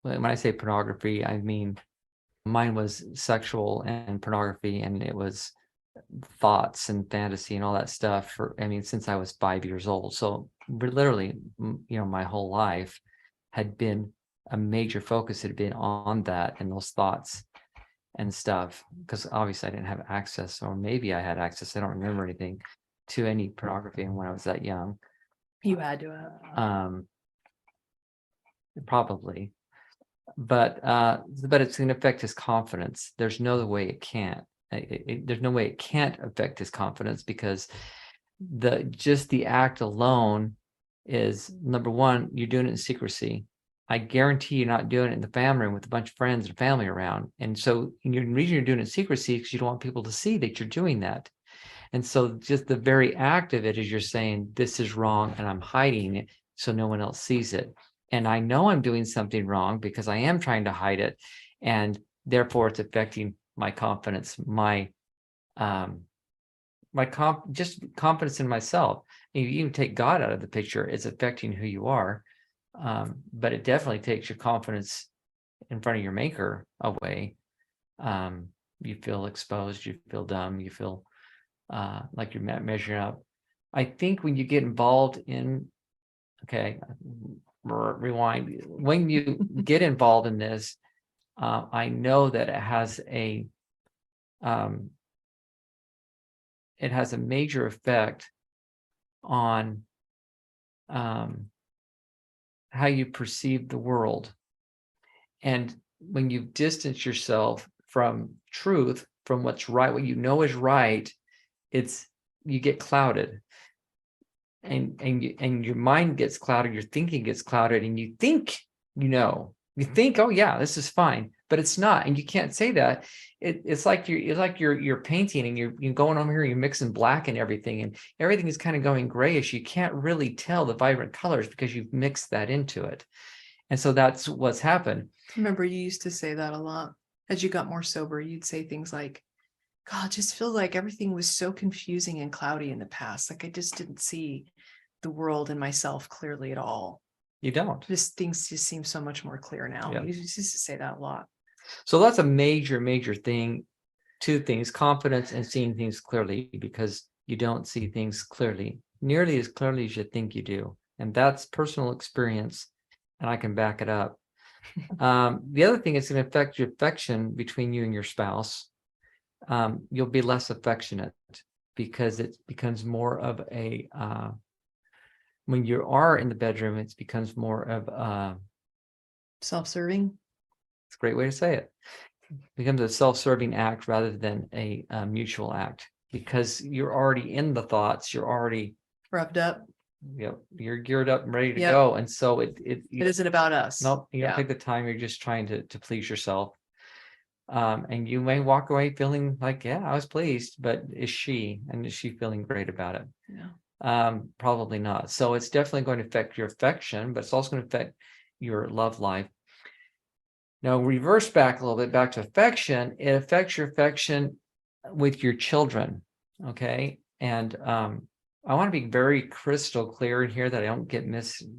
when I say pornography, I mean mine was sexual and pornography, and it was thoughts and fantasy and all that stuff since I was 5 years old. So literally, my whole life had been a major focus had been on that and those thoughts and stuff, because obviously I didn't have access, or maybe I had access, I don't remember anything, to any pornography when I was that young. You had to have. Probably, but it's going to affect his confidence. There's no way it can't. There's no way it can't affect his confidence, because the act alone is, number one, you're doing it in secrecy. I guarantee you're not doing it in the family room with a bunch of friends and family around. And so the reason you're doing it in secrecy is because you don't want people to see that you're doing that. And so just the very act of it is you're saying, this is wrong and I'm hiding it so no one else sees it. And I know I'm doing something wrong because I am trying to hide it. And therefore it's affecting my confidence, just confidence in myself. And you even take God out of the picture, it's affecting who you are. But it definitely takes your confidence in front of your maker away. You feel exposed, you feel dumb, you feel like you're measuring up. I think when you get involved in, rewind, when you get involved in this, I know that it has a major effect on how you perceive the world. And when you distance yourself from truth, from what's right, what you know is right, you get clouded, and your mind gets clouded, your thinking gets clouded, and you think, oh yeah, this is fine, but it's not, and you can't say that. It's like you're painting, and you're going over here, you're mixing black and everything is kind of going grayish. You can't really tell the vibrant colors because you've mixed that into it. And so that's what's happened. I remember you used to say that a lot. As you got more sober, you'd say things like, God, just feel like everything was so confusing and cloudy in the past. Like I just didn't see the world and myself clearly at all. You don't. Things just seem so much more clear now. Yeah. You used to say that a lot. So that's a major thing. Two things: confidence and seeing things clearly, because you don't see things nearly as clearly as you think you do. And that's personal experience, and I can back it up. The other thing is going to affect your affection between you and your spouse. You'll be less affectionate because it becomes more of a when you are in the bedroom, it becomes more of self-serving. It's a great way to say it. It becomes a self-serving act rather than a mutual act, because you're already in the thoughts, you're already revved up. Yep, you're geared up and ready to go, and so it isn't about us. Nope, you don't take the time. You're just trying to please yourself. And you may walk away feeling like, yeah, I was pleased, but is she feeling great about it? Yeah. Probably not. So it's definitely going to affect your affection, but it's also going to affect your love life. Now, reverse back a little bit, back to affection. It affects your affection with your children. Okay. And I want to be very crystal clear in here that I don't get misquoted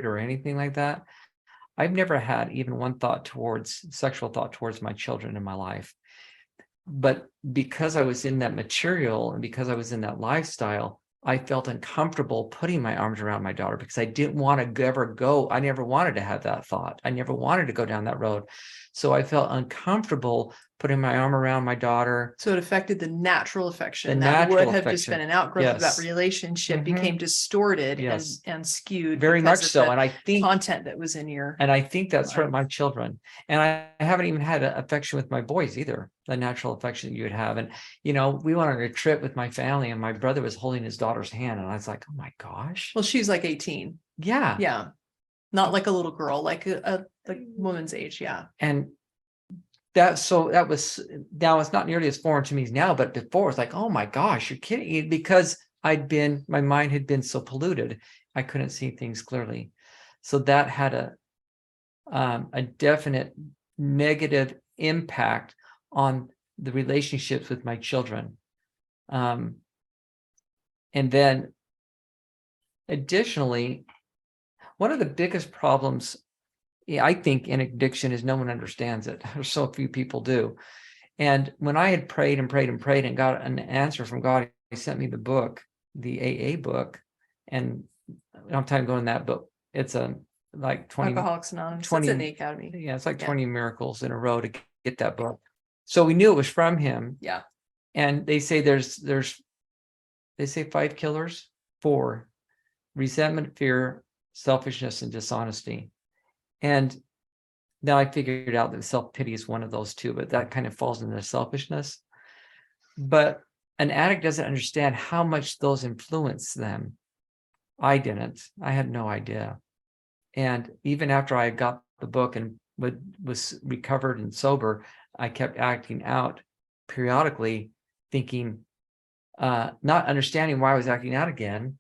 or anything like that. I've never had even one sexual thought towards my children in my life. But because I was in that material and because I was in that lifestyle, I felt uncomfortable putting my arms around my daughter, because I didn't want to ever go. I never wanted to have that thought. I never wanted to go down that road. So I felt uncomfortable putting my arm around my daughter. So it affected the natural affection that would have just been an outgrowth of that relationship, became distorted and skewed. Very much so. And I think content that was in your. And I think that's hurt my children. And I haven't even had an affection with my boys either, the natural affection that you would have. And, we went on a trip with my family, and my brother was holding his daughter's hand. And I was like, oh my gosh. Well, she's like 18. Yeah. Yeah. Not like a little girl, like a woman's age. Yeah. And now it's not nearly as foreign to me now, but before it's like, oh my gosh, you're kidding, because my mind had been so polluted. I couldn't see things clearly. So that had a definite negative impact on the relationships with my children. And then additionally, one of the biggest problems I think in addiction is no one understands it. So few people do. And when I had prayed and prayed and prayed and got an answer from God, He sent me the book, the AA book. And I'm time going that book. It's a like 20, Alcoholics Anonymous. 20 It's in the academy. yeah, it's like Yeah. 20 miracles in a row to get that book. So we knew it was from him. Yeah. And they say they say 5 killers: 4, resentment, fear, selfishness, and dishonesty. And then I figured out that self-pity is one of those too, but that kind of falls into selfishness. But an addict doesn't understand how much those influence them. I didn't. I had no idea. And even after I got the book and was recovered and sober, I kept acting out periodically, thinking, not understanding why I was acting out again,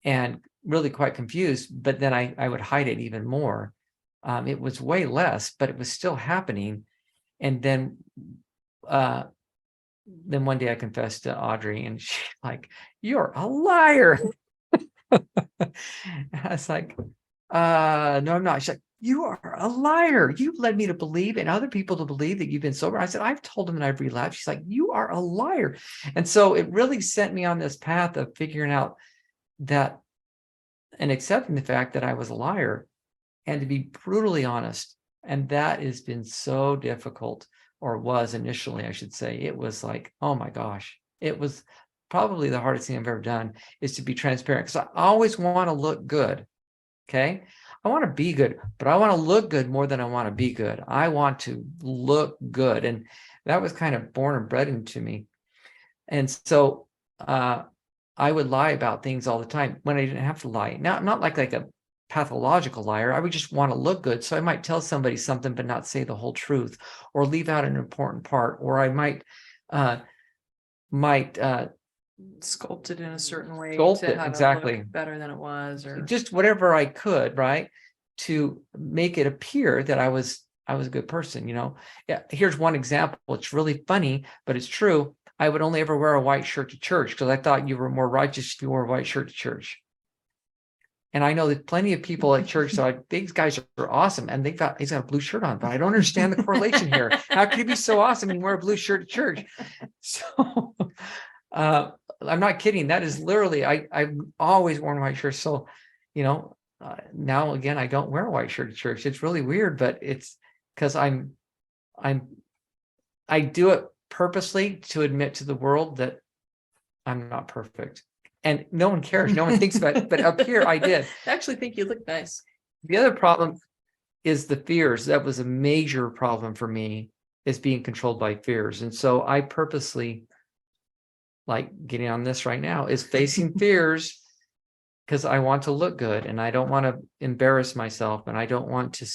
and really quite confused. But then I would hide it even more. It was way less, but it was still happening. And then one day I confessed to Audrey, and she's like, "You're a liar." I was like, "No, I'm not." She's like, "You are a liar. You led me to believe and other people to believe that you've been sober." I said, "I've told them that I've relapsed." She's like, "You are a liar." And so it really sent me on this path of figuring out that and accepting the fact that I was a liar, and to be brutally honest. And that has been so difficult, or was initially, I should say. It was like, oh my gosh, it was probably the hardest thing I've ever done, is to be transparent, because I always want to look good. Okay. I want to be good, but I want to look good more than I want to be good. I want to look good. And that was kind of born and bred into me. And so I would lie about things all the time when I didn't have to lie. Now, I'm not like a pathological liar. I would just want to look good. So I might tell somebody something, but not say the whole truth, or leave out an important part, or I might Sculpt it in a certain way sculpt to it, have exactly, it look better than it was, or just whatever I could, right, to make it appear that I was a good person. Yeah, here's one example. It's really funny, but it's true. I would only ever wear a white shirt to church because I thought you were more righteous if you wore a white shirt to church. And I know that plenty of people at church are like, "These guys are awesome," and he's got a blue shirt on, but I don't understand the correlation here. How could you be so awesome and wear a blue shirt to church? So I'm not kidding. That is literally, I've always worn white shirts. So, now again, I don't wear a white shirt to church. It's really weird, but it's because I do it purposely to admit to the world that I'm not perfect. And no one cares. No one thinks about it. But up here, I did. I actually think you look nice. The other problem is the fears. That was a major problem for me, is being controlled by fears. And so I purposely, like getting on this right now, is facing fears, because I want to look good and I don't want to embarrass myself, and I don't want to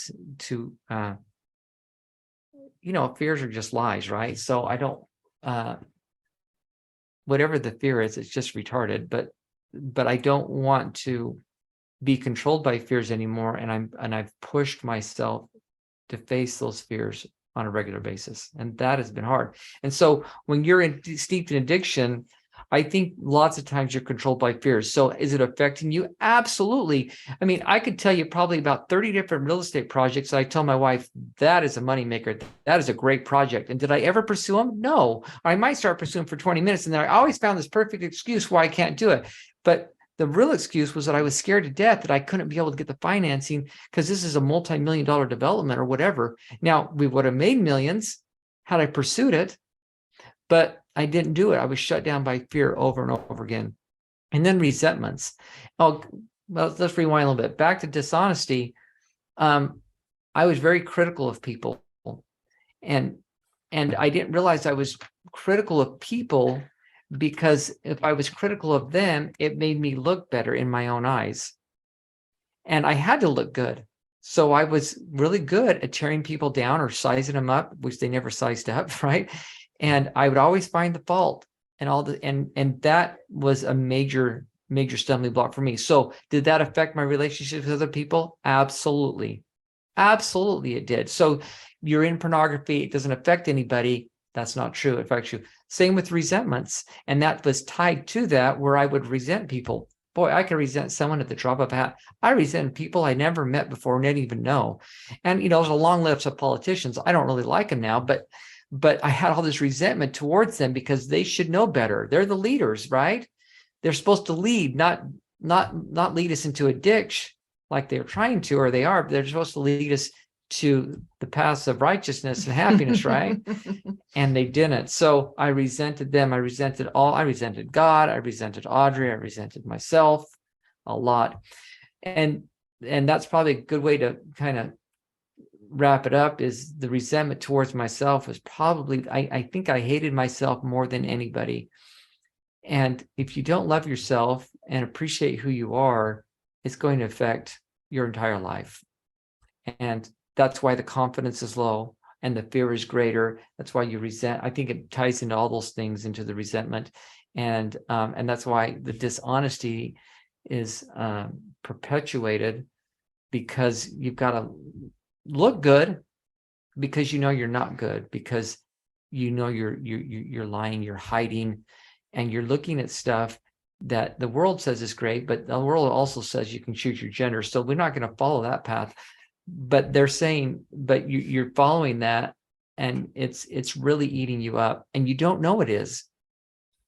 fears are just lies, right? So I don't, whatever the fear is, it's just retarded, but I don't want to be controlled by fears anymore. And I've pushed myself to face those fears on a regular basis. And that has been hard. And so when you're steeped in addiction, I think lots of times you're controlled by fears. So is it affecting you? Absolutely. I mean, I could tell you probably about 30 different real estate projects. I tell my wife, that is a moneymaker. That is a great project. And did I ever pursue them? No. I might start pursuing for 20 minutes. And then I always found this perfect excuse why I can't do it. But the real excuse was that I was scared to death that I couldn't be able to get the financing, because this is a multi-million-dollar development or whatever. Now, we would have made millions had I pursued it, but I didn't do it. I was shut down by fear over and over again. And then resentments. Oh, well, let's rewind a little bit. Back to dishonesty. I was very critical of people, and I didn't realize I was critical of people, because if I was critical of them, it made me look better in my own eyes. And I had to look good. So I was really good at tearing people down or sizing them up, which they never sized up, right? And I would always find the fault and that was a major stumbling block for me. So did that affect my relationships with other people? Absolutely. Absolutely it did. So you're in pornography, it doesn't affect anybody. That's not true. It affects you. Same with resentments. And that was tied to that, where I would resent people. boy, I could resent someone at the drop of a hat. I resent people I never met before, didn't even know. And, there's a long list of politicians. I don't really like them now, but I had all this resentment towards them because they should know better. They're the leaders, right? They're supposed to lead, not lead us into a ditch like they're trying to, or they are, but they're supposed to lead us to the paths of righteousness and happiness, right? And they didn't. So I resented them. I resented God. I resented Audrey. I resented myself a lot. And that's probably a good way to kind of wrap it up, is the resentment towards myself was probably, I think I hated myself more than anybody. And if you don't love yourself and appreciate who you are, it's going to affect your entire life. And that's why the confidence is low and the fear is greater. That's why you resent. I think it ties into all those things, into the resentment. And that's why the dishonesty is perpetuated, because you've got to look good because you're not good, because you're lying, you're hiding, and you're looking at stuff that the world says is great, but the world also says you can choose your gender. So we're not going to follow that path. But they're saying, but you're following that, and it's really eating you up, and you don't know it is,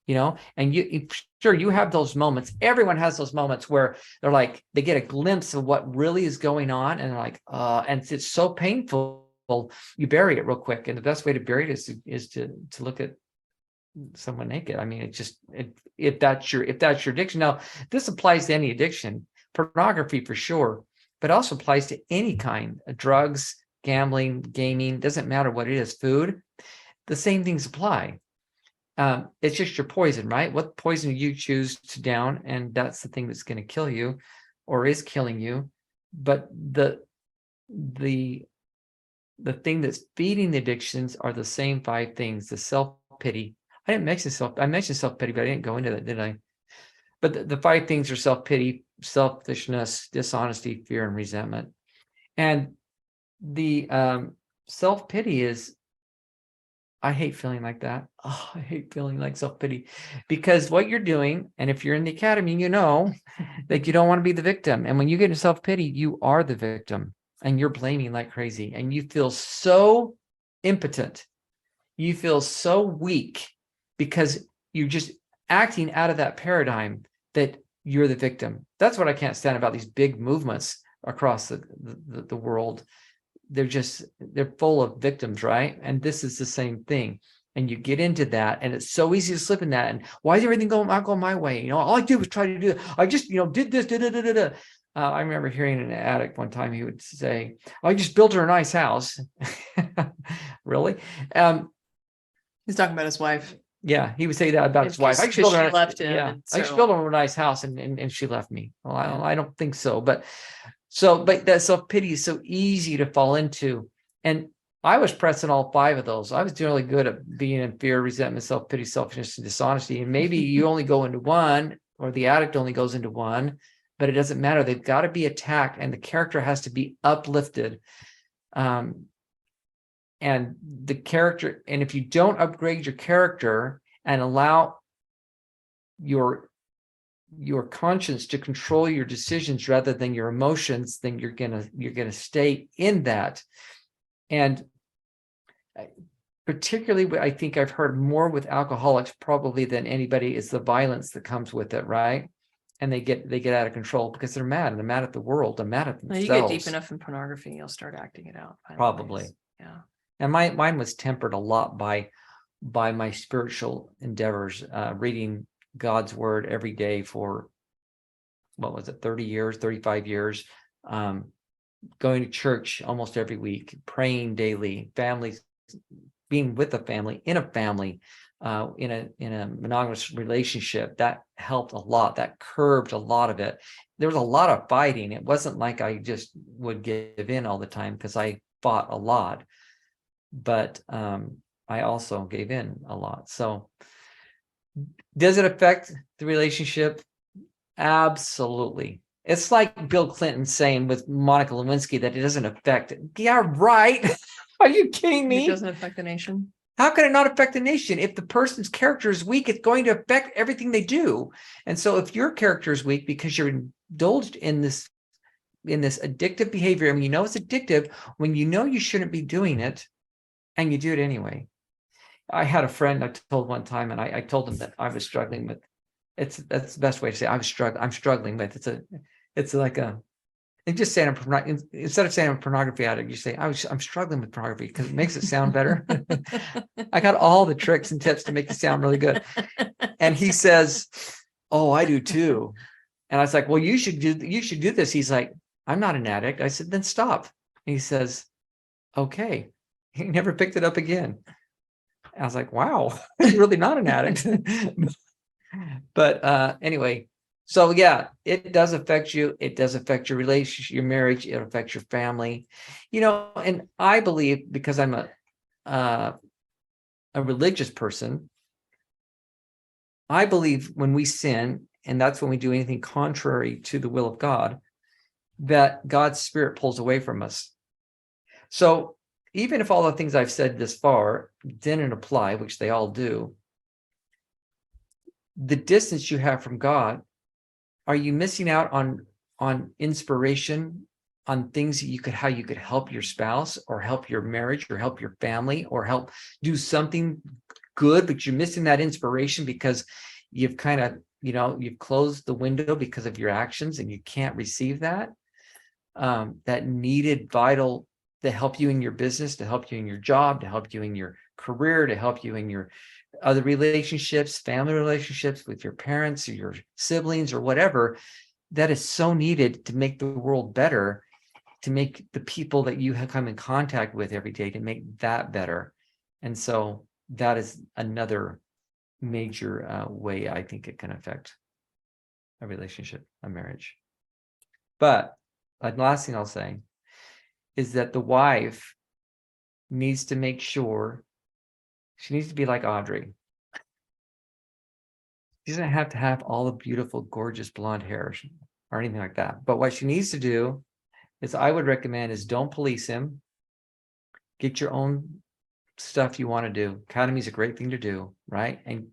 and you have those moments. Everyone has those moments where they're like, they get a glimpse of what really is going on, and they're like, and it's so painful. You bury it real quick, and the best way to bury it is to look at someone naked. I mean, if that's your addiction. Now, this applies to any addiction, pornography for sure, but also applies to any kind of drugs, gambling, gaming, doesn't matter what it is, food. The same things apply. It's just your poison, right? What poison you choose to down, and that's the thing that's going to kill you, or is killing you. But the thing that's feeding the addictions are the same 5 things. The self-pity. I mentioned self-pity, but I didn't go into that, did I? But the 5 things are self-pity, selfishness, dishonesty, fear, and resentment. And the self-pity is, I hate feeling like that. Oh, I hate feeling like self-pity, because what you're doing, and if you're in the academy, that you don't want to be the victim. And when you get into self-pity, you are the victim, and you're blaming like crazy, and you feel so impotent. You feel so weak because you're just acting out of that paradigm that you're the victim. That's what I can't stand about these big movements across the world. They're full of victims, right? And this is the same thing. And you get into that, and it's so easy to slip in that. And why is everything not going my way? All I did was try to do it. I just, did this, I remember hearing an addict one time, he would say, I just built her a nice house. Really? He's talking about his wife. Yeah, he would say that about his wife. I just built her, left him. Yeah, I just built her a nice house, and she left me. Well, I don't think so. But that self-pity is so easy to fall into. And I was pressing all 5 of those. I was doing really good at being in fear, resentment, self-pity, selfishness, and dishonesty. And maybe you only go into one, or the addict only goes into one, but it doesn't matter. They've got to be attacked, and the character has to be uplifted. And the character, and if you don't upgrade your character and allow your conscience to control your decisions rather than your emotions, then you're gonna stay in that. And particularly, I think I've heard more with alcoholics probably than anybody, is the violence that comes with it, right? And they get out of control because they're mad, and they're mad at the world, they're mad at themselves. You get deep enough in pornography, you'll start acting it out. Probably. Yeah. And mine was tempered a lot by my spiritual endeavors, reading God's word every day for, what was it, 30 years, 35 years, going to church almost every week, praying daily, families, being with a family, in a family, in a monogamous relationship. That helped a lot. That curbed a lot of it. There was a lot of fighting. It wasn't like I just would give in all the time, because I fought a lot. But I also gave in a lot. So does it affect the relationship? Absolutely. It's like Bill Clinton saying with Monica Lewinsky that it doesn't affect it. Yeah, right. Are you kidding me? It doesn't affect the nation. How can it not affect the nation? If the person's character is weak, it's going to affect everything they do. And so if your character is weak because you're indulged in this addictive behavior, and you know it's addictive when you know you shouldn't be doing it, and you do it anyway. I had a friend I told one time, and I told him that I was struggling with. That's the best way to say I'm struggling with. It's like a. And just saying instead of saying I'm a pornography addict, you say I'm struggling with pornography because it makes it sound better. I got all the tricks and tips to make it sound really good. And he says, "Oh, I do too." And I was like, "Well, you should do this." He's like, "I'm not an addict." I said, "Then stop." And he says, "Okay." He never picked it up again. I was like, "Wow, you're really not an addict." But anyway, so yeah, it does affect you. It does affect your relationship, your marriage. It affects your family, and I believe, because I'm a religious person, I believe when we sin, and that's when we do anything contrary to the will of God, that God's Spirit pulls away from us. So even if all the things I've said this far didn't apply, which they all do, the distance you have from God, are you missing out on inspiration, on things that how you could help your spouse, or help your marriage, or help your family, or help do something good, but you're missing that inspiration because you've kind of, you've closed the window because of your actions, and you can't receive that needed vital to help you in your business, to help you in your job, to help you in your career, to help you in your other relationships, family relationships with your parents or your siblings or whatever. That is so needed to make the world better, to make the people that you have come in contact with every day, to make that better. And so that is another major way I think it can affect a relationship, a marriage. But the last thing I'll say is that the wife needs to make sure she needs to be like Audrey. She doesn't have to have all the beautiful, gorgeous blonde hair or anything like that. But what she needs to do is, I would recommend, is don't police him. Get your own stuff you want to do. Academy is a great thing to do, right? And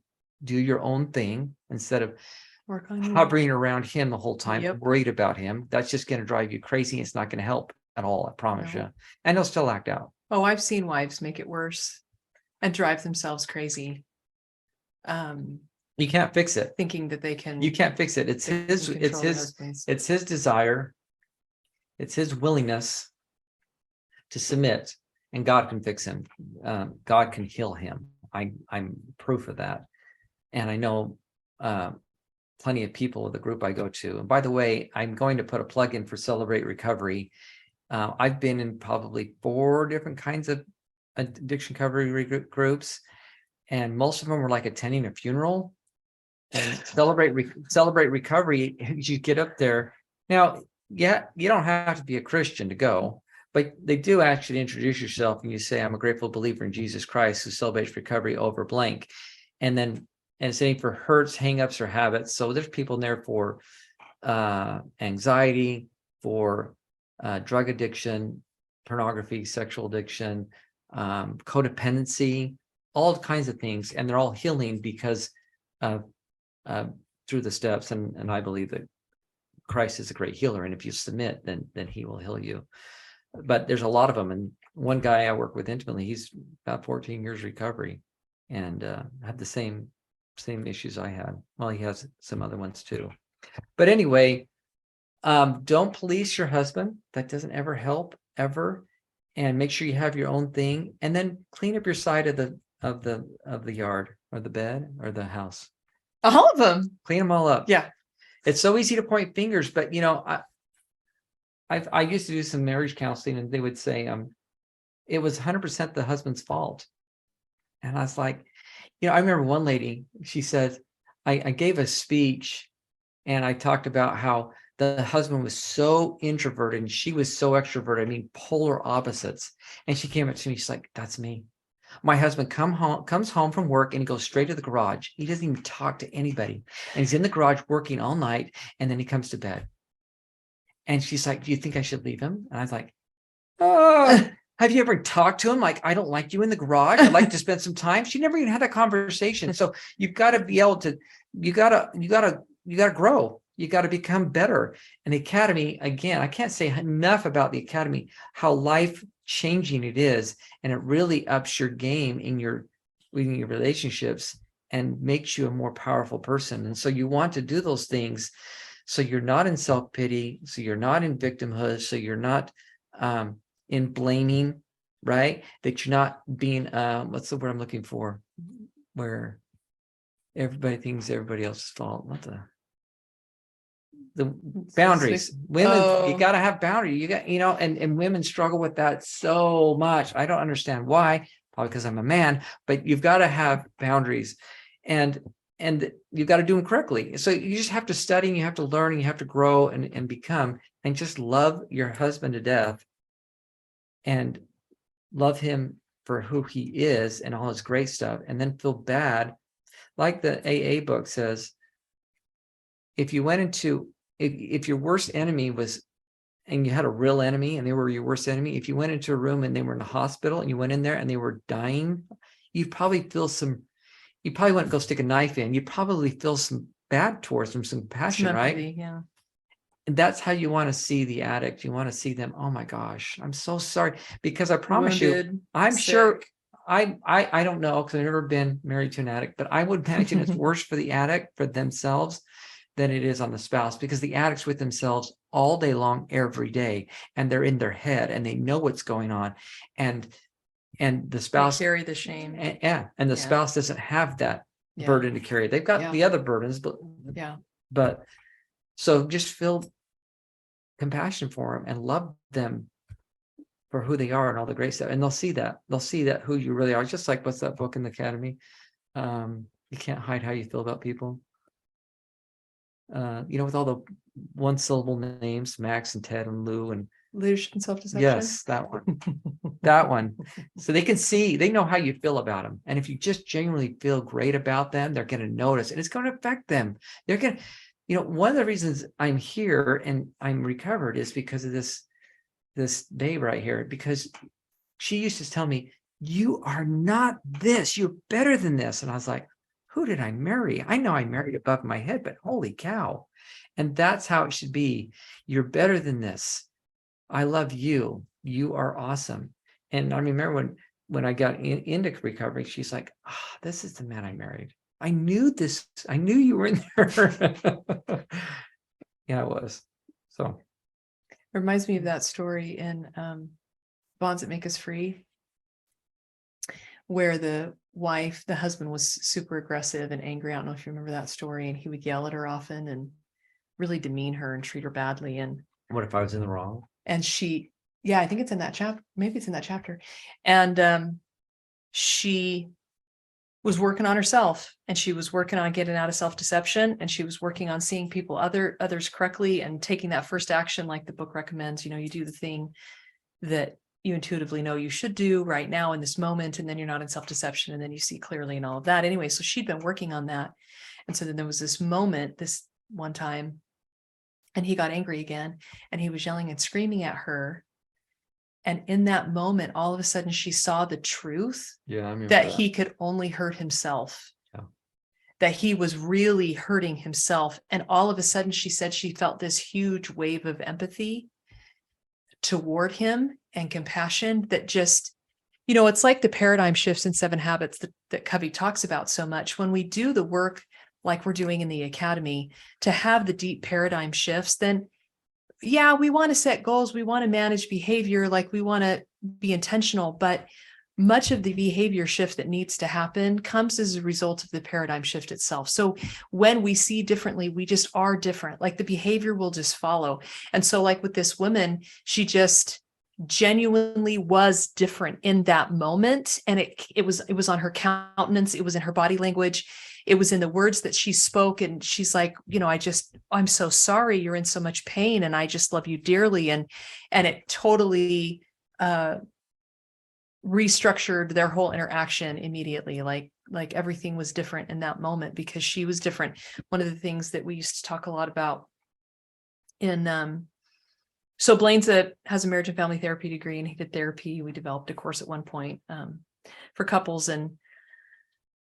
do your own thing instead of hovering around him the whole time, worried about him. That's just going to drive you crazy. It's not going to help at all, I promise you. And he'll still act out. Oh, I've seen wives make it worse and drive themselves crazy. You can't fix it. Thinking that they can. You can't fix it. It's his desire. It's his willingness to submit, and God can fix him. God can heal him. I'm proof of that. And I know plenty of people with the group I go to. And by the way, I'm going to put a plug in for Celebrate Recovery. I've been in probably 4 different kinds of addiction recovery groups, and most of them were like attending a funeral. And Celebrate Recovery, you get up there. Now, yeah, you don't have to be a Christian to go, but they do actually introduce yourself, and you say, "I'm a grateful believer in Jesus Christ who celebrates recovery over blank." And it's anything for hurts, hangups, or habits. So there's people in there for anxiety, for drug addiction, pornography, sexual addiction, codependency, all kinds of things. And they're all healing because through the steps. And I believe that Christ is a great healer. And if you submit, then he will heal you. But there's a lot of them. And one guy I work with intimately, he's about 14 years recovery, and had the same issues I had. Well, he has some other ones too. But anyway, don't police your husband. That doesn't ever help, ever. And make sure you have your own thing, and then clean up your side of the yard, or the bed, or the house. All of them. Clean them all up. Yeah. It's so easy to point fingers, but I used to do some marriage counseling, and they would say it was 100% the husband's fault. And I was like, I remember one lady, she said, I gave a speech, and I talked about how the husband was so introverted and she was so extroverted. I mean, polar opposites. And she came up to me, she's like, "That's me. My husband comes home from work, and he goes straight to the garage. He doesn't even talk to anybody. And he's in the garage working all night, and then he comes to bed." And she's like, "Do you think I should leave him?" And I was like, "Oh." Have you ever talked to him? Like, I don't like you in the garage. I'd like to spend some time. She never even had that conversation. So you've got to be able to, you gotta grow. You got to become better. And the academy, again, I can't say enough about the academy, how life changing it is. And it really ups your game in your relationships and makes you a more powerful person. And so you want to do those things. So you're not in self-pity. So you're not in victimhood. So you're not, in blaming, right? That you're not being, what's the word I'm looking for? Where everybody thinks everybody else's fault. Not the boundaries. Women, you got to have boundaries. You got, and women struggle with that so much. I don't understand why, probably because I'm a man, but you've got to have boundaries and you've got to do them correctly. So you just have to study and you have to learn and you have to grow and become, and just love your husband to death and love him for who he is and all his great stuff, and then feel bad. Like the AA book says, if you went into, if your worst enemy was, and you had a real enemy and they were your worst enemy, if you went into a room and they were in a hospital and you went in there and they were dying, you'd probably feel you probably wouldn't go stick a knife in. You'd probably feel some bad towards them, some passion, right? Yeah. And that's how you want to see the addict. You want to see them, oh my gosh, I'm so sorry. Because I promise you, I'm sure, I don't know, because I've never been married to an addict, but I would imagine it's worse for the addict, for themselves, than it is on the spouse, because the addict's with themselves all day long, every day, and they're in their head and they know what's going on. And the spouse carry the shame. And the spouse doesn't have that burden to carry. They've got the other burdens, but so just feel compassion for them and love them for who they are and all the great stuff. And they'll see that who you really are. Just like, what's that book in the academy? You can't hide how you feel about people. With all the one syllable names, Max and Ted and Lou and Leadership and self-deception. Yes, that one. That one. So they know how you feel about them. And if you just genuinely feel great about them, they're going to notice, and it's going to affect them. They're going to, one of the reasons I'm here and I'm recovered is because of this babe right here, because she used to tell me, you are not this, you're better than this. And I was like, who did I marry? I know I married above my head, but holy cow. And that's how it should be. You're better than this. I love you. You are awesome. And I remember when I got into recovery, she's like, this is the man I married. I knew this. I knew you were in there. Yeah, it was. So it reminds me of that story in Bonds That Make Us Free, where the husband was super aggressive and angry. I don't know if you remember that story. And he would yell at her often and really demean her and treat her badly. And what if I was in the wrong? And I think it's in that chapter. Maybe it's in that chapter. And she was working on herself, and she was working on getting out of self-deception, and she was working on seeing others correctly and taking that first action, like the book recommends. You do the thing that you intuitively know you should do right now in this moment, and then you're not in self-deception, and then you see clearly and all of that. Anyway, so she'd been working on that. And so then there was this moment, this one time, and he got angry again, and he was yelling and screaming at her. And in that moment, all of a sudden, she saw the truth that he could only hurt himself, that he was really hurting himself. And all of a sudden, she said she felt this huge wave of empathy toward him and compassion that just, it's like the paradigm shifts in 7 Habits that Covey talks about so much. When we do the work like we're doing in the academy, to have the deep paradigm shifts, then we want to set goals. We want to manage behavior. Like, we want to be intentional, but much of the behavior shift that needs to happen comes as a result of the paradigm shift itself. So when we see differently, we just are different. Like, the behavior will just follow. And so, like with this woman, she just genuinely was different in that moment. And it was on her countenance. It was in her body language. It was in the words that she spoke. And she's like, I'm so sorry. You're in so much pain. And I just love you dearly. And it totally restructured their whole interaction immediately. Like everything was different in that moment because she was different. One of the things that we used to talk a lot about in So Blaine's has a marriage and family therapy degree, and he did therapy. We developed a course at one point for couples. And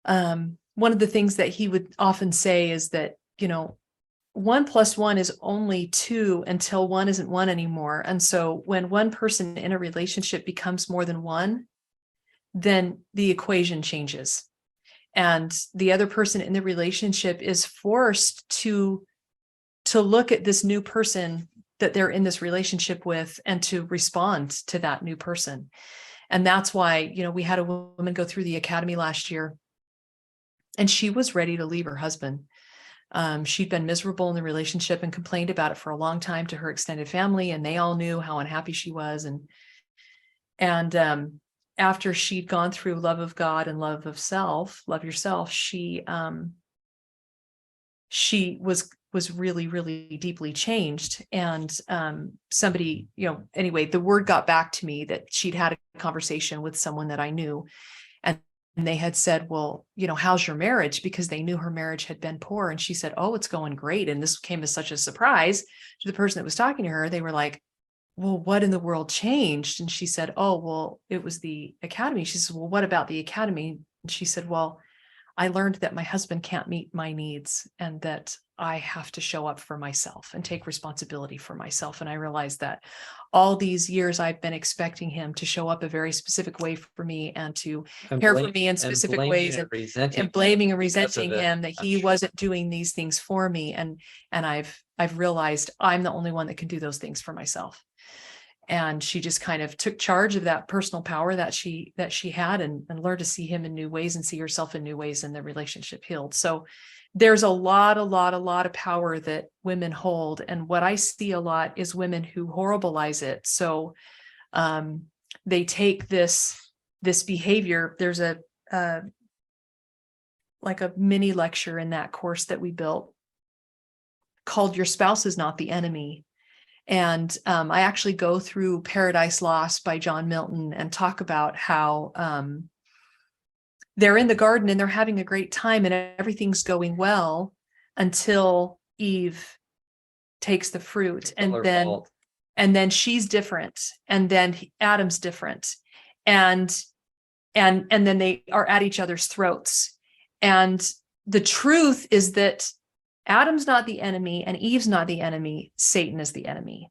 one of the things that he would often say is that, 1+1 is only 2 until 1 isn't 1 anymore. And so when one person in a relationship becomes more than 1, then the equation changes. And the other person in the relationship is forced to look at this new person that they're in this relationship with and to respond to that new person. And that's why, we had a woman go through the academy last year, and she was ready to leave her husband. She'd been miserable in the relationship and complained about it for a long time to her extended family, and they all knew how unhappy she was. And after she'd gone through love of God and love of self, love yourself, she was really, really deeply changed. And somebody, anyway, the word got back to me that she'd had a conversation with someone that I knew, and they had said, well, how's your marriage? Because they knew her marriage had been poor. And she said, oh, it's going great. And this came as such a surprise to the person that was talking to her. They were like, well, what in the world changed? And she said, oh, well, it was the academy. She said, well, what about the academy? And she said, well, I learned that my husband can't meet my needs, and that I have to show up for myself and take responsibility for myself. And I realized that all these years I've been expecting him to show up a very specific way for me and to care for me in specific ways, and blaming and resenting him that he wasn't doing these things for me. And I've realized I'm the only one that can do those things for myself. And she just kind of took charge of that personal power that she had, and learned to see him in new ways and see herself in new ways, and the relationship healed. So there's a lot of power that women hold. And what I see a lot is women who horribilize it. So they take this behavior. There's a mini lecture in that course that we built called Your Spouse is Not the Enemy. And I actually go through Paradise Lost by John Milton and talk about how they're in the garden and they're having a great time and everything's going well until Eve takes the fruit, and then she's different, and then Adam's different, and then they are at each other's throats. And the truth is that Adam's not the enemy and Eve's not the enemy. Satan is the enemy.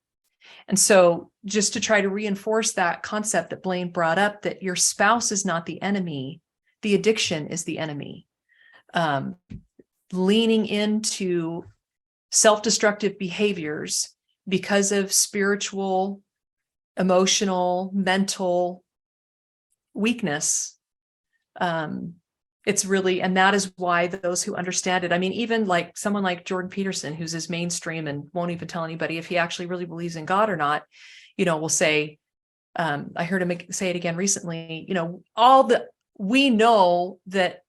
And so just to try to reinforce that concept that Blaine brought up, that your spouse is not the enemy, the addiction is the enemy. Leaning into self-destructive behaviors because of spiritual, emotional, mental weakness. It's really, and that is why those who understand it, I mean, even like someone like Jordan Peterson, who's his mainstream and won't even tell anybody if he actually really believes in God or not, will say, I heard him say it again recently, we know that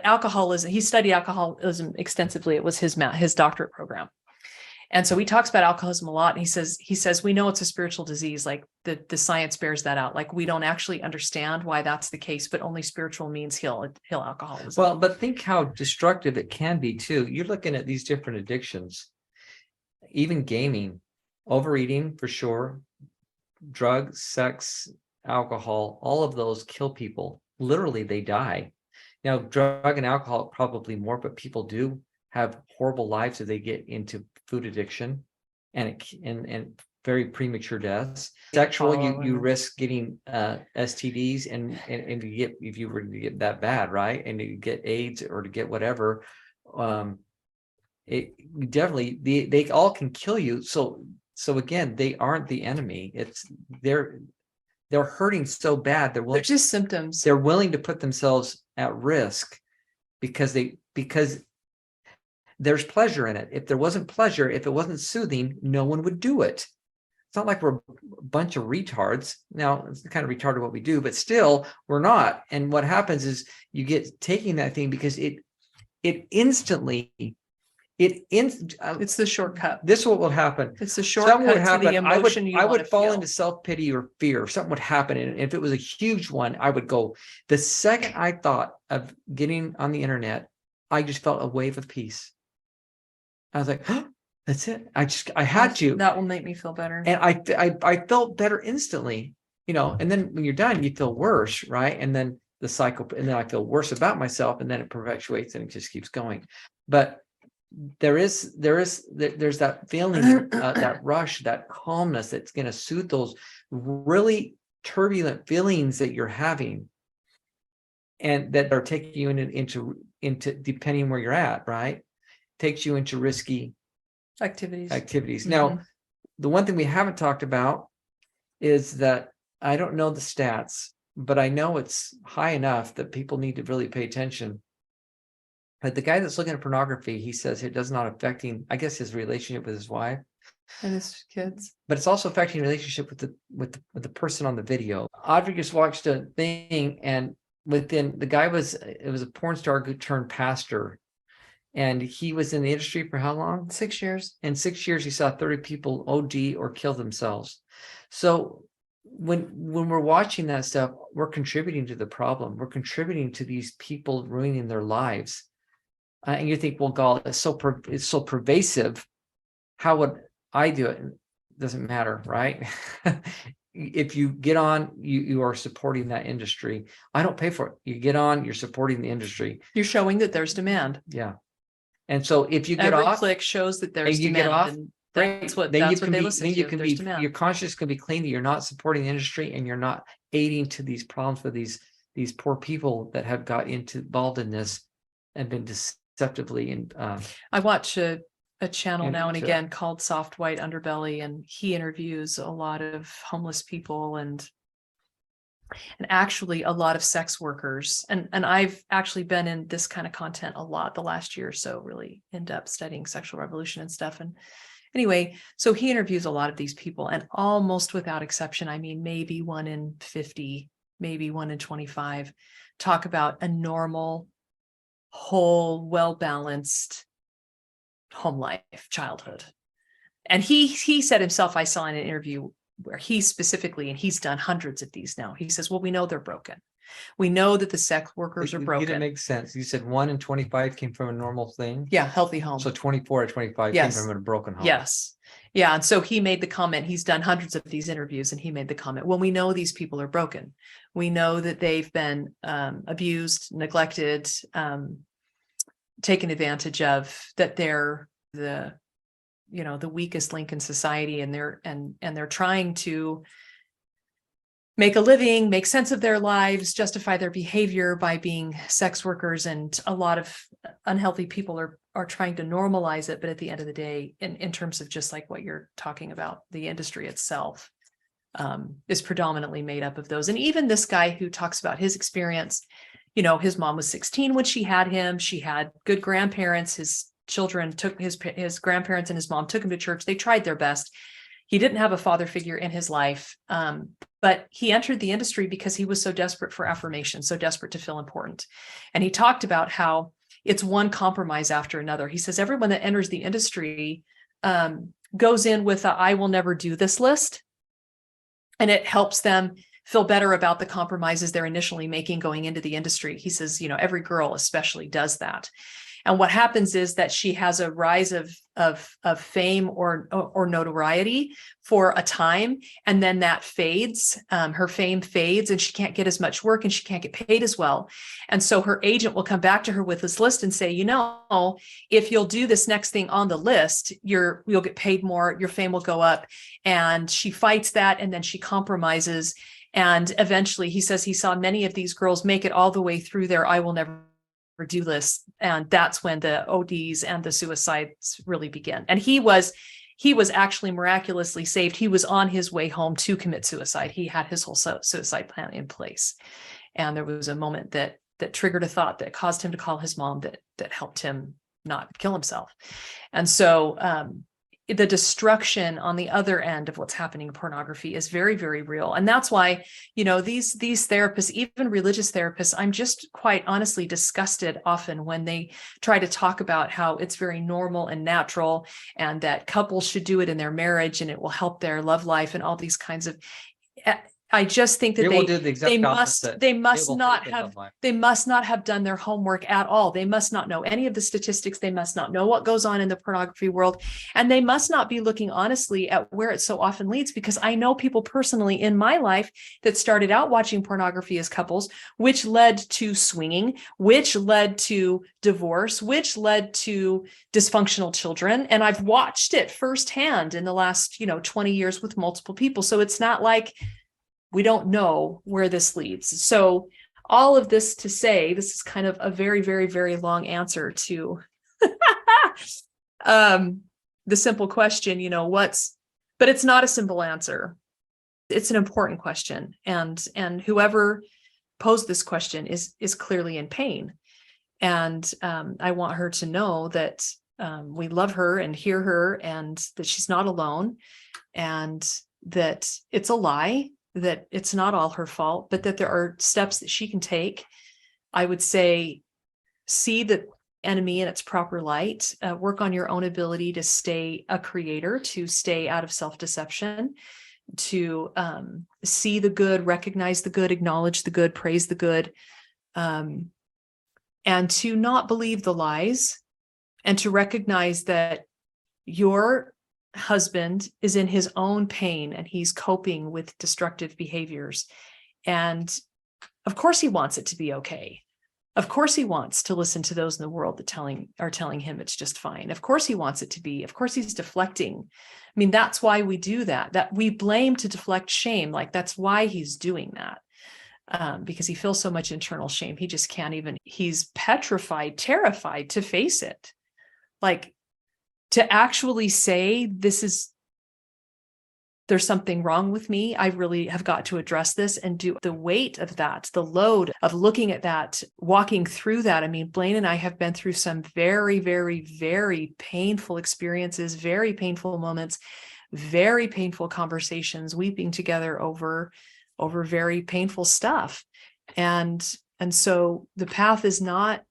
alcoholism, he studied alcoholism extensively. It was his doctorate program. And so he talks about alcoholism a lot. And he says, we know it's a spiritual disease. Like the science bears that out. Like we don't actually understand why that's the case, but only spiritual means heal alcoholism. Well, but think how destructive it can be too. You're looking at these different addictions, even gaming, overeating for sure, drugs, sex, alcohol, all of those kill people. Literally, they die. Now, drug and alcohol probably more, but people do have horrible lives if they get into food addiction and very premature deaths. Sexual, you risk getting STDs and if you were to get that bad, right? And you get AIDS or to get whatever, it definitely they all can kill you. So again, they aren't the enemy. They're hurting so bad. They're just symptoms. They're willing to put themselves at risk because there's pleasure in it. If there wasn't pleasure, if it wasn't soothing, no one would do it. It's not like we're a bunch of retards. Now, it's kind of retarded what we do, but still, we're not. And what happens is you get taking that thing because it's the shortcut. This is what will happen. It's the shortcut to the emotion I would fall into self-pity or fear. Something would happen. And if it was a huge one, I would go. The second I thought of getting on the internet, I just felt a wave of peace. I was like, That's it. I had to. That will make me feel better. And I felt better instantly, and then when you're done, you feel worse, right? And then the cycle, and then I feel worse about myself, and then it perpetuates and it just keeps going. But there's that feeling, that rush, that calmness that's going to soothe those really turbulent feelings that you're having, and that are taking you into depending where you're at, right? Takes you into risky activities. Now, the one thing we haven't talked about is that I don't know the stats, but I know it's high enough that people need to really pay attention. But the guy that's looking at pornography, he says it does not affecting, I guess, his relationship with his wife and his kids, but it's also affecting relationship with the person on the video. Audrey just watched a thing, and it was a porn star who turned pastor, and he was in the industry for how long? 6 years. In 6 years, he saw 30 people OD or kill themselves. So when we're watching that stuff, we're contributing to the problem. We're contributing to these people ruining their lives. And you think, well, God, it's so pervasive. How would I do it? It doesn't matter, right? If you get on, you are supporting that industry. I don't pay for it. You get on, you're supporting the industry. You're showing that there's demand. Yeah. And so if you get Every off, click shows that there's and you demand. get off, And great. that's what Then they listen to. There's demand. Your conscience can be clean that you're not supporting the industry, and you're not aiding to these problems for these poor people that have got involved in this and been deceptively. And I watch a channel now and sure. again called Soft White Underbelly, and he interviews a lot of homeless people and actually a lot of sex workers. And I've actually been in this kind of content a lot the last year or so, really in depth studying sexual revolution and stuff. And anyway, so he interviews a lot of these people, and almost without exception, I mean, maybe 1 in 50, maybe 1 in 25, talk about a normal, whole, well-balanced home life, childhood. And he said himself, I saw in an interview where he specifically, and he's done hundreds of these now, he says, well, we know they're broken. We know that the sex workers are broken. It makes sense. You said 1 in 25 came from a normal thing. Yeah, healthy home. So 24 or 25 came from a broken home. Yes. Yeah. And so he made the comment, he's done hundreds of these interviews, and he made the comment, well, we know these people are broken. We know that they've been abused, neglected, taken advantage of, that they're the weakest link in society, and they're trying to make a living, make sense of their lives, justify their behavior by being sex workers. And a lot of unhealthy people are trying to normalize it. But at the end of the day, in terms of just like what you're talking about, the industry itself is predominantly made up of those. And even this guy who talks about his experience, his mom was 16 when she had him. She had good grandparents. His children took his grandparents and his mom took him to church. They tried their best. He didn't have a father figure in his life, but he entered the industry because he was so desperate for affirmation, so desperate to feel important. And he talked about how it's one compromise after another. He says everyone that enters the industry goes in with a "I will never do this" list, and it helps them feel better about the compromises they're initially making going into the industry. He says, every girl especially does that. And what happens is that she has a rise of fame or notoriety for a time, and then that fades. Her fame fades, and she can't get as much work, and she can't get paid as well. And so her agent will come back to her with this list and say, if you'll do this next thing on the list, you'll get paid more, your fame will go up. And she fights that, and then she compromises. And eventually, he says he saw many of these girls make it all the way through their "I will never do this," and that's when the ODs and the suicides really begin. And he was actually miraculously saved. He was on his way home to commit suicide. He had his whole suicide plan in place, and there was a moment that triggered a thought that caused him to call his mom that helped him not kill himself. And so the destruction on the other end of what's happening in pornography is very, very real. And that's why, these therapists, even religious therapists, I'm just quite honestly disgusted often when they try to talk about how it's very normal and natural, and that couples should do it in their marriage and it will help their love life and all these kinds of, I just think that It will do the exact opposite. they It must will not hurt the have, life. they must not have done their homework at all. They must not know any of the statistics. They must not know what goes on in the pornography world. And they must not be looking honestly at where it so often leads, because I know people personally in my life that started out watching pornography as couples, which led to swinging, which led to divorce, which led to dysfunctional children. And I've watched it firsthand in the last, 20 years with multiple people. So it's not like we don't know where this leads. So all of this to say, this is kind of a very, very, very long answer to the simple question, but it's not a simple answer. It's an important question. And whoever posed this question is clearly in pain. And I want her to know that we love her and hear her, and that she's not alone, and that it's a lie, that it's not all her fault, but that there are steps that she can take. I would say, see the enemy in its proper light, work on your own ability to stay a creator, to stay out of self-deception, to see the good, recognize the good, acknowledge the good, praise the good, and to not believe the lies, and to recognize that your husband is in his own pain and he's coping with destructive behaviors. And of course he wants it to be okay. Of course he wants to listen to those in the world that are telling him it's just fine. Of course he wants it to be. Of course he's deflecting. I mean, that's why we do that. That we blame to deflect shame. Like, that's why he's doing that. Because he feels so much internal shame. He just can't even, he's petrified, terrified to face it. Like, to actually say, there's something wrong with me. I really have got to address this, and do the weight of that, the load of looking at that, walking through that. I mean, Blaine and I have been through some very, very, very painful experiences, very painful moments, very painful conversations, weeping together over very painful stuff. And so the path is not,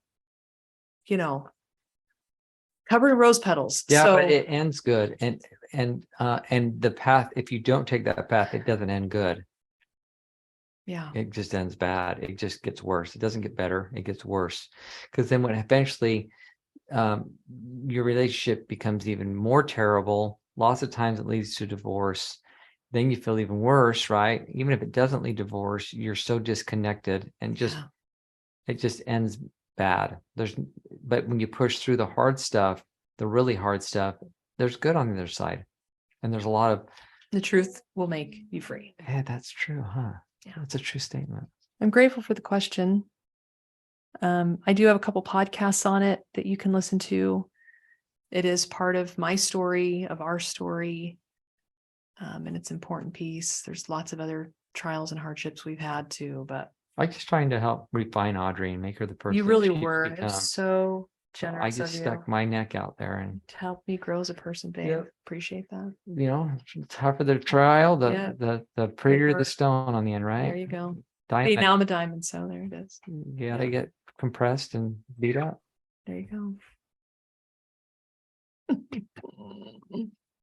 covered in rose petals. Yeah, so, but it ends good. And the path, if you don't take that path, it doesn't end good. yeah, It just ends bad. It just gets worse. It doesn't get better. It gets worse. Because then when eventually your relationship becomes even more terrible, lots of times it leads to divorce. Then you feel even worse, right? Even if it doesn't lead to divorce, you're so disconnected, and it just ends bad. But when you push through the hard stuff, the really hard stuff, there's good on the other side. And there's a lot of, the truth will make you free. hey, that's true, huh? Yeah. That's a true statement. I'm grateful for the question. I do have a couple podcasts on it that you can listen to. It is part of my story, of our story. And it's an important piece. There's lots of other trials and hardships we've had too, but I'm just trying to help refine Audrey and make her the person you really she were. become. It's so I generous just of you stuck my neck out there, and to help me grow as a person, babe. Yep. Appreciate that. the tougher the trial, Yeah. the prettier the work. stone on the end, right? There you go. Hey, Diamond, now I'm a diamond, so there it is. you gotta get compressed and beat up. There you go.